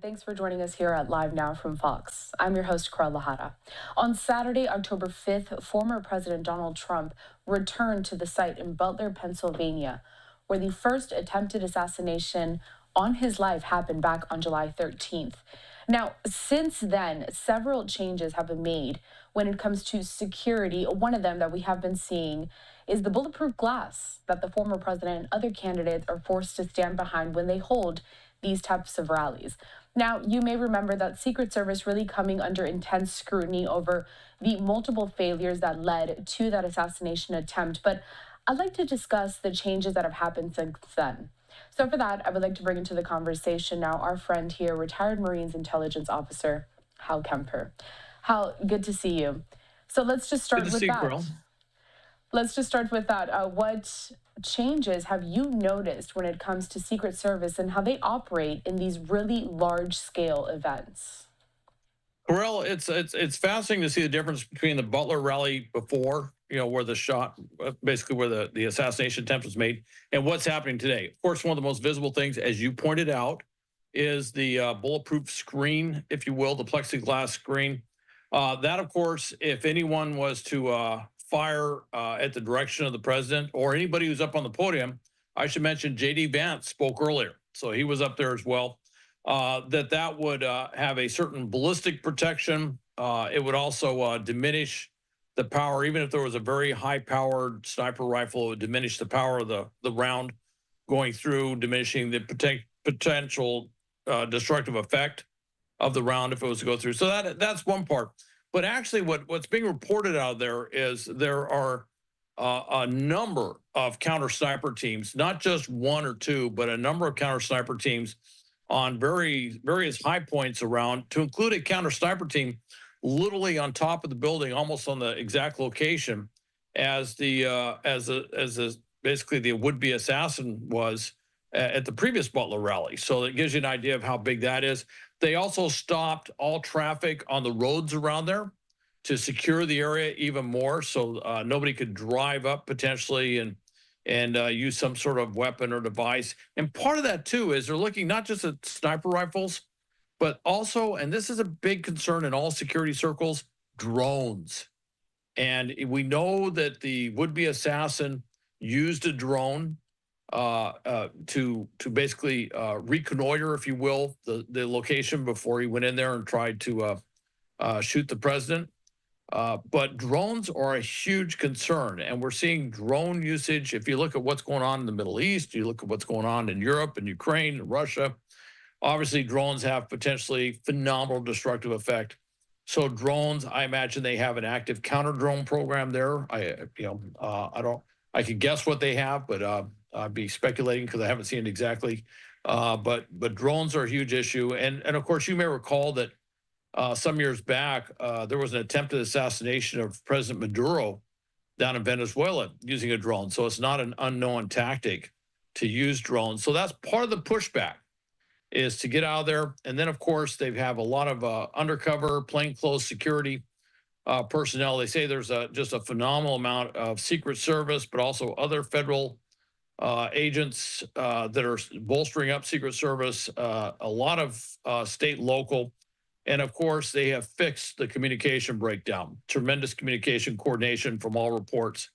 thanks for joining us here at Live Now from Fox. I'm your host, Carl Lahara. On Saturday, October 5th, former President Donald Trump returned to the site in Butler, Pennsylvania, where the first attempted assassination on his life happened back on July 13th. Now, since then, several changes have been made when it comes to security. One of them that we have been seeing is the bulletproof glass that the former president and other candidates are forced to stand behind when they hold these types of rallies. Now, you may remember that Secret Service really coming under intense scrutiny over the multiple failures that led to that assassination attempt, but I'd like to discuss the changes that have happened since then. So for that, I would like to bring into the conversation now our friend here, retired Marines intelligence officer, Hal Kempfer. Hal, good to see you. So let's just start with that. Let's just start with that. What changes have you noticed when it comes to Secret Service and how they operate in these really large-scale events? Well, it's fascinating to see the difference between the Butler rally before, where the shot, basically where the assassination attempt was made, and what's happening today. Of course, one of the most visible things, as you pointed out, is the bulletproof screen, if you will, the plexiglass screen. That, of course, if anyone was to fire at the direction of the president or anybody who's up on the podium, I should mention J.D. Vance spoke earlier, so he was up there as well. That would have a certain ballistic protection. It would also diminish the power, even if there was a very high-powered sniper rifle, it would diminish the power of the round going through, diminishing the potential destructive effect of the round if it was to go through. So that's one part. But actually what's being reported out there is there are a number of counter-sniper teams, not just one or two, but a number of counter-sniper teams on various high points around, to include a counter-sniper team literally on top of the building, almost on the exact location as basically the would-be assassin was at the previous Butler rally. So that gives you an idea of how big that is. They also stopped all traffic on the roads around there to secure the area even more, so nobody could drive up potentially and use some sort of weapon or device. And part of that, too, is they're looking not just at sniper rifles, but also, and this is a big concern in all security circles, drones. And we know that the would-be assassin used a drone to basically reconnoiter, if you will, the location before he went in there and tried to shoot the president. But drones are a huge concern, and we're seeing drone usage. If you look at what's going on in the Middle East, you look at what's going on in Europe and Ukraine and Russia, obviously drones have potentially phenomenal destructive effect. So drones, I imagine they have an active counter-drone program there. I could guess what they have, but I'd be speculating because I haven't seen it exactly. But drones are a huge issue. And of course, you may recall that some years back, there was an attempted assassination of President Maduro down in Venezuela using a drone. So it's not an unknown tactic to use drones. So that's part of the pushback, is to get out of there. And then, of course, they have a lot of undercover, plainclothes security personnel. They say there's just a phenomenal amount of Secret Service, but also other federal agents that are bolstering up Secret Service, a lot of state, local. And of course, they have fixed the communication breakdown, tremendous communication coordination from all reports.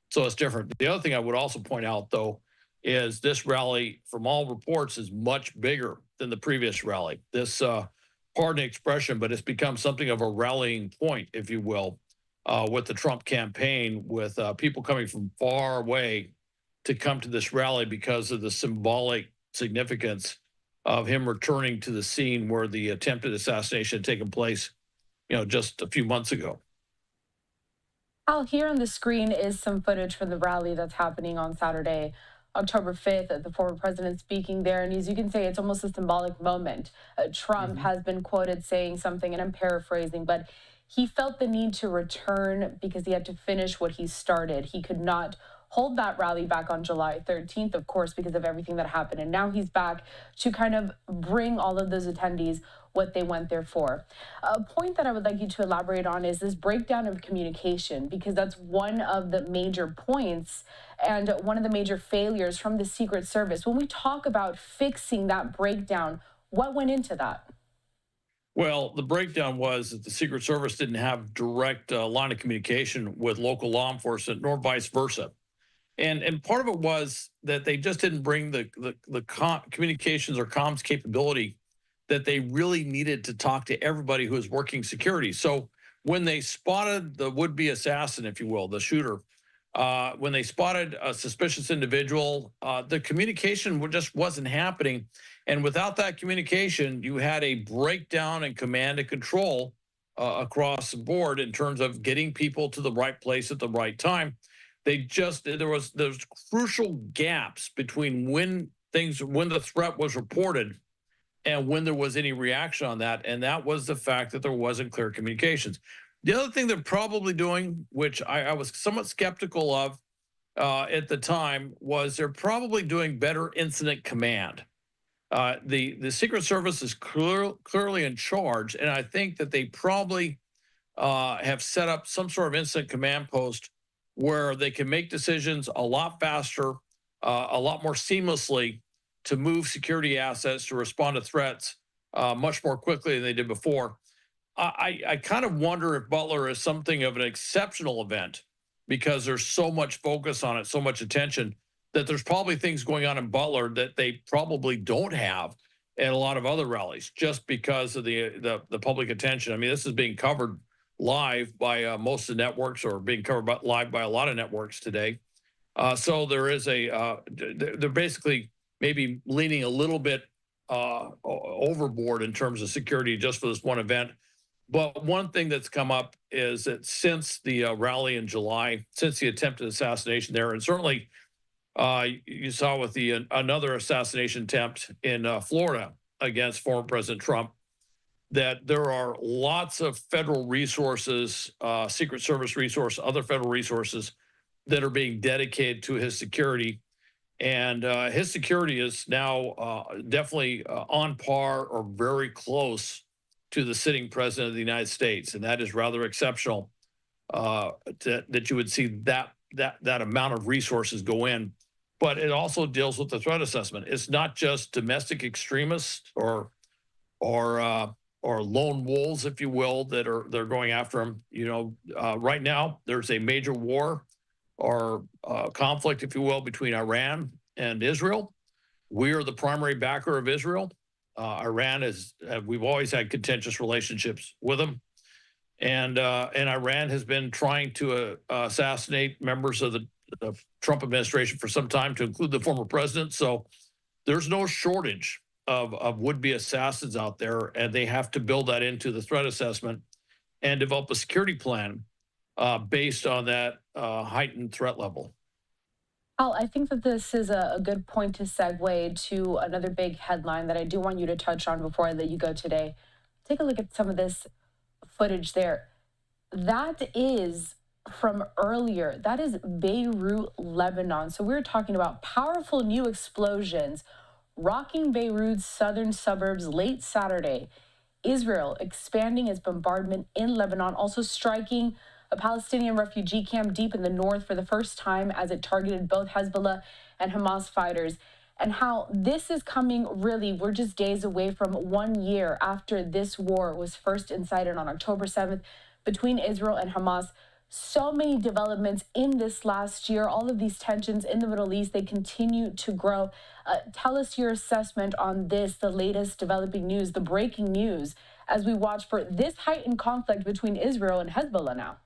So it's different. The other thing I would also point out, though, is this rally, from all reports, is much bigger than the previous rally. This, pardon the expression, but it's become something of a rallying point, if you will, with the Trump campaign, with people coming from far away to come to this rally because of the symbolic significance of him returning to the scene where the attempted assassination had taken place, just a few months ago. Al, here on the screen is some footage from the rally that's happening on Saturday, October 5th, the former president speaking there. And as you can say, it's almost a symbolic moment. Trump has been quoted saying something, and I'm paraphrasing, but he felt the need to return because he had to finish what he started. He could not hold that rally back on July 13th, of course, because of everything that happened. And now he's back to kind of bring all of those attendees what they went there for. A point that I would like you to elaborate on is this breakdown of communication, because that's one of the major points and one of the major failures from the Secret Service. When we talk about fixing that breakdown, what went into that? Well, the breakdown was that the Secret Service didn't have direct line of communication with local law enforcement, nor vice versa. And part of it was that they just didn't bring the communications or comms capability that they really needed to talk to everybody who was working security. So when they spotted the would-be assassin, if you will, the shooter, when they spotted a suspicious individual, the communication just wasn't happening. And without that communication, you had a breakdown in command and control across the board in terms of getting people to the right place at the right time. There's crucial gaps between when the threat was reported and when there was any reaction on that, and that was the fact that there wasn't clear communications. The other thing they're probably doing, which I was somewhat skeptical of at the time, was they're probably doing better incident command. The Secret Service is clearly in charge, and I think that they probably have set up some sort of incident command post where they can make decisions a lot faster, a lot more seamlessly to move security assets to respond to threats much more quickly than they did before. I kind of wonder if Butler is something of an exceptional event because there's so much focus on it, so much attention, that there's probably things going on in Butler that they probably don't have at a lot of other rallies just because of the public attention. I mean, this is being covered live by most of the networks, or being covered live by a lot of networks today. So there is they're basically maybe leaning a little bit overboard in terms of security just for this one event. But one thing that's come up is that since the rally in July, since the attempted assassination there, and certainly you saw with the another assassination attempt in Florida against former President Trump, that there are lots of federal resources, Secret Service resources, other federal resources that are being dedicated to his security. And his security is now definitely on par or very close to the sitting president of the United States. And that is rather exceptional that you would see that amount of resources go in. But it also deals with the threat assessment. It's not just domestic extremists or lone wolves, if you will, they're going after him. You know, right now there's a major war or conflict, if you will, between Iran and Israel. We are the primary backer of Israel. Iran is, we've always had contentious relationships with them. And Iran has been trying to assassinate members of the Trump administration for some time, to include the former president. So there's no shortage of would-be assassins out there, and they have to build that into the threat assessment and develop a security plan based on that heightened threat level. Al, I think that this is a good point to segue to another big headline that I do want you to touch on before I let you go today. Take a look at some of this footage there. That is from earlier. That is Beirut, Lebanon. So we're talking about powerful new explosions rocking Beirut's southern suburbs late Saturday. Israel expanding its bombardment in Lebanon, also striking a Palestinian refugee camp deep in the north for the first time as it targeted both Hezbollah and Hamas fighters. And how this is coming, really, we're just days away from 1 year after this war was first incited on October 7th between Israel and Hamas. So many developments in this last year, all of these tensions in the Middle East, they continue to grow. Tell us your assessment on this, the latest developing news, the breaking news, as we watch for this heightened conflict between Israel and Hezbollah now.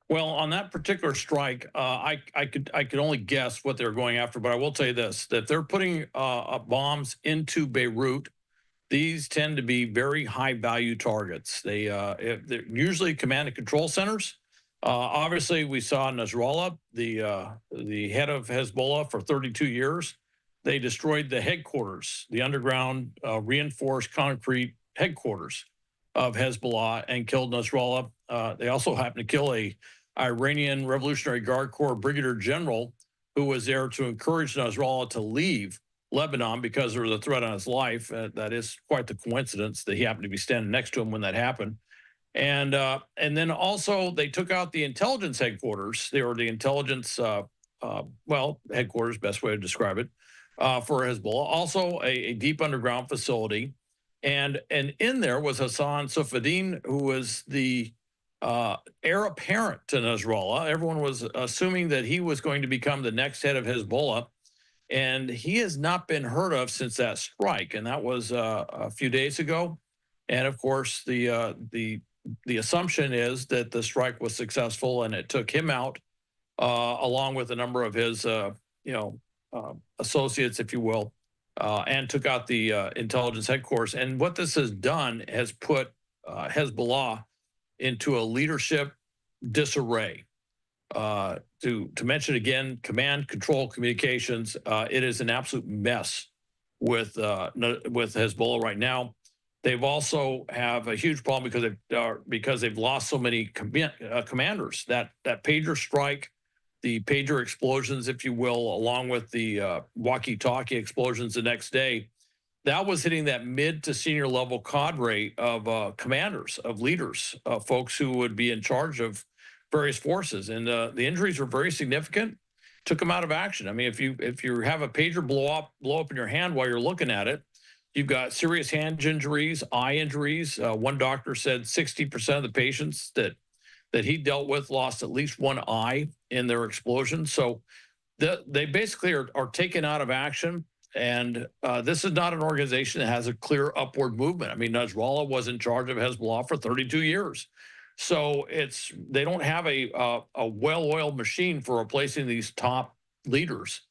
Well, on that particular strike, I could only guess what they're going after, but I will tell you this: that they're putting bombs into Beirut. These tend to be very high value targets. They're usually command and control centers. Obviously, we saw Nasrallah, the head of Hezbollah for 32 years. They destroyed the headquarters, the underground reinforced concrete headquarters of Hezbollah, and killed Nasrallah. They also happened to kill a Iranian Revolutionary Guard Corps brigadier general who was there to encourage Nasrallah to leave Lebanon because there was a threat on his life. That is quite the coincidence that he happened to be standing next to him when that happened. And then also they took out the intelligence headquarters. They were the intelligence, headquarters, best way to describe it, for Hezbollah. Also a deep underground facility. And in there was Hassan Nasrallah, who was the heir apparent to Nasrallah. Everyone was assuming that he was going to become the next head of Hezbollah, and he has not been heard of since that strike, and that was a few days ago. And of course, the assumption is that the strike was successful, and it took him out, along with a number of his, associates, if you will, and took out the intelligence headquarters. And what this has done has put Hezbollah into a leadership disarray. To mention again, command, control, communications, it is an absolute mess with Hezbollah right now. They've also have a huge problem because they've lost so many commanders. That pager strike, the pager explosions, if you will, along with the walkie-talkie explosions the next day, that was hitting that mid to senior level cadre of commanders, of leaders, folks who would be in charge of various forces. And the injuries were very significant. Took them out of action. I mean, if you have a pager blow up in your hand while you're looking at it, you've got serious hand injuries, eye injuries. One doctor said 60% of the patients that he dealt with lost at least one eye in their explosion. So they basically are taken out of action. And this is not an organization that has a clear upward movement. I mean, Nasrallah was in charge of Hezbollah for 32 years. So they don't have a well-oiled machine for replacing these top leaders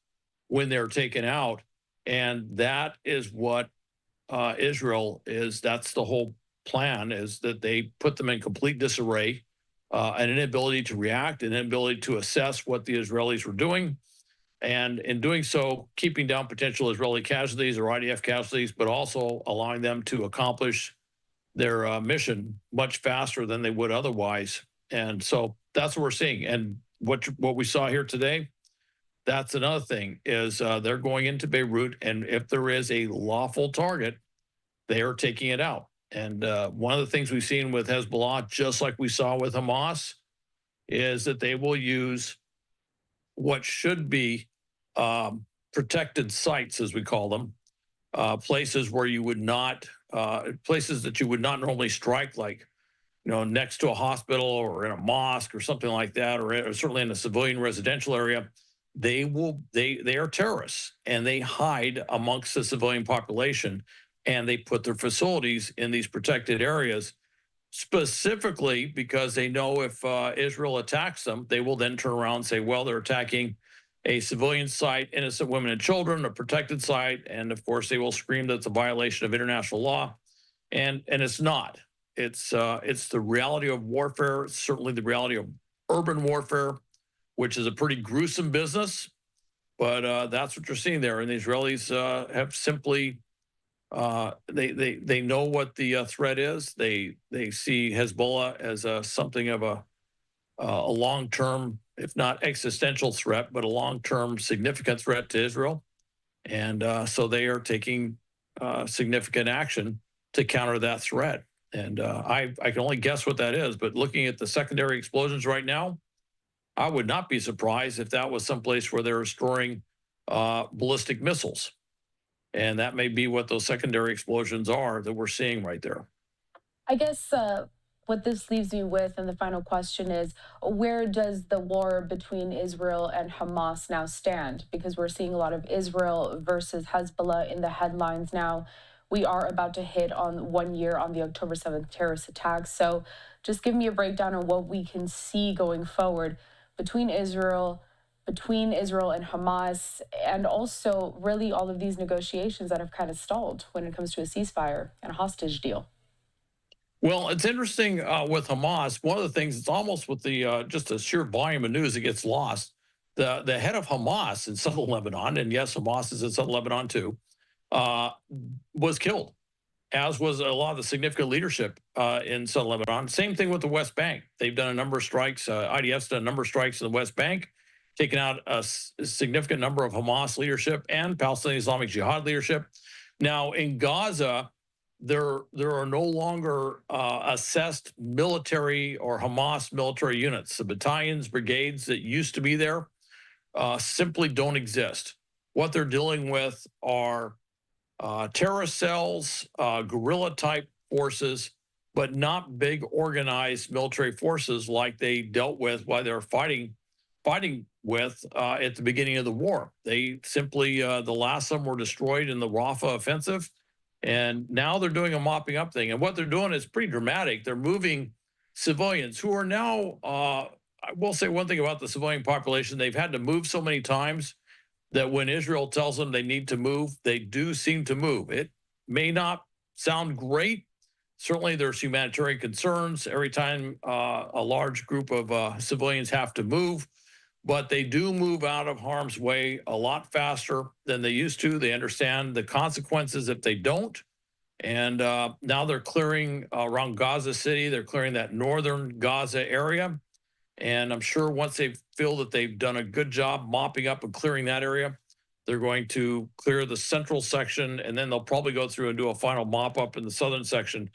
when they're taken out. And that is what Israel is. That's the whole plan, is that they put them in complete disarray, an inability to react, an inability to assess what the Israelis were doing. And in doing so, keeping down potential Israeli casualties or IDF casualties, but also allowing them to accomplish their mission much faster than they would otherwise. And so that's what we're seeing. And what we saw here today, that's another thing, is they're going into Beirut, and if there is a lawful target, they are taking it out. And one of the things we've seen with Hezbollah, just like we saw with Hamas, is that they will use what should be protected sites, as we call them, places where you would not, places that you would not normally strike, like, next to a hospital or in a mosque or something like that, or certainly in a civilian residential area. They are terrorists, and they hide amongst the civilian population, and they put their facilities in these protected areas, specifically because they know if Israel attacks them, they will then turn around and say, well, they're attacking a civilian site, innocent women and children, a protected site, and of course they will scream that it's a violation of international law, and it's not. It's the reality of warfare. It's certainly the reality of urban warfare, which is a pretty gruesome business, but that's what you're seeing there. And the Israelis have simply they know what the threat is. They see Hezbollah as something of a long-term, if not existential threat, but a long-term significant threat to Israel. And so they are taking significant action to counter that threat. And I can only guess what that is, but looking at the secondary explosions right now, I would not be surprised if that was someplace where they're storing ballistic missiles. And that may be what those secondary explosions are that we're seeing right there. I guess what this leaves me with, and the final question is, where does the war between Israel and Hamas now stand? Because we're seeing a lot of Israel versus Hezbollah in the headlines now. We are about to hit on 1 year on the October 7th terrorist attacks. So just give me a breakdown on what we can see going forward between Israel and Hamas, and also really all of these negotiations that have kind of stalled when it comes to a ceasefire and a hostage deal. Well, it's interesting with Hamas. One of the things, it's almost with the just the sheer volume of news that gets lost. The head of Hamas in southern Lebanon, and yes, Hamas is in southern Lebanon too, was killed, as was a lot of the significant leadership in southern Lebanon. Same thing with the West Bank. They've done a number of strikes. IDF's done a number of strikes in the West Bank, taken out a significant number of Hamas leadership and Palestinian Islamic Jihad leadership. Now in Gaza, there are no longer assessed military or Hamas military units. The battalions, brigades that used to be there simply don't exist. What they're dealing with are terrorist cells, guerrilla type forces, but not big organized military forces like they dealt with while they were fighting with at the beginning of the war. They simply the last of them were destroyed in the Rafah offensive, and now they're doing a mopping up thing. And what they're doing is pretty dramatic. They're moving civilians who are now. I will say one thing about the civilian population: they've had to move so many times that when Israel tells them they need to move, they do seem to move. It may not sound great. Certainly, there's humanitarian concerns every time a large group of civilians have to move, but they do move out of harm's way a lot faster than they used to. They understand the consequences if they don't. And now they're clearing around Gaza City, they're clearing that northern Gaza area. And I'm sure once they feel that they've done a good job mopping up and clearing that area, they're going to clear the central section, and then they'll probably go through and do a final mop up in the southern section.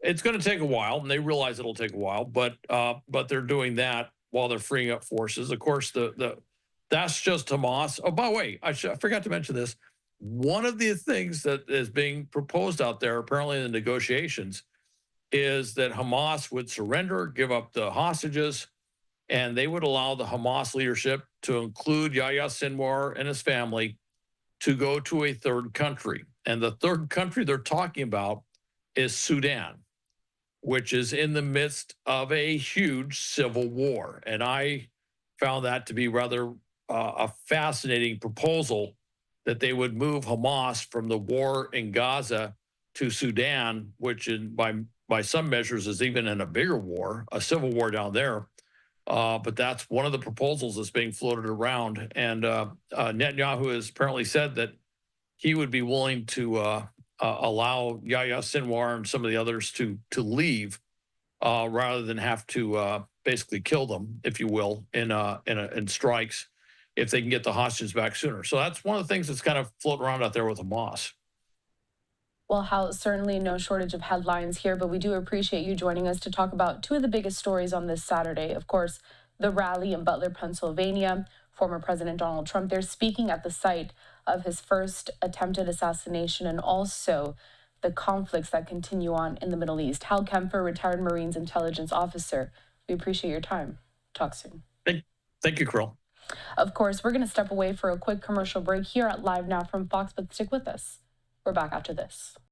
It's going to take a while, and they realize it'll take a while, but they're doing that while they're freeing up forces. Of course, that's just Hamas. Oh, by the way, I forgot to mention this. One of the things that is being proposed out there, apparently in the negotiations, is that Hamas would surrender, give up the hostages, and they would allow the Hamas leadership, to include Yahya Sinwar and his family, to go to a third country. And the third country they're talking about is Sudan, which is in the midst of a huge civil war. And I found that to be rather a fascinating proposal, that they would move Hamas from the war in Gaza to Sudan, which by some measures is even in a bigger war, a civil war down there. But that's one of the proposals that's being floated around. And Netanyahu has apparently said that he would be willing to allow Yahya Sinwar and some of the others to leave rather than have to basically kill them, if you will, in strikes, if they can get the hostages back sooner. So that's one of the things that's kind of floating around out there with Hamas. Well, Hal, certainly no shortage of headlines here, but we do appreciate you joining us to talk about two of the biggest stories on this Saturday. Of course, the rally in Butler, Pennsylvania. Former President Donald Trump there speaking at the site of his first attempted assassination, and also the conflicts that continue on in the Middle East. Hal Kempfer, retired Marines intelligence officer. We appreciate your time. Talk soon. Thank you, Krill. Of course, we're going to step away for a quick commercial break here at Live Now from Fox, but stick with us. We're back after this.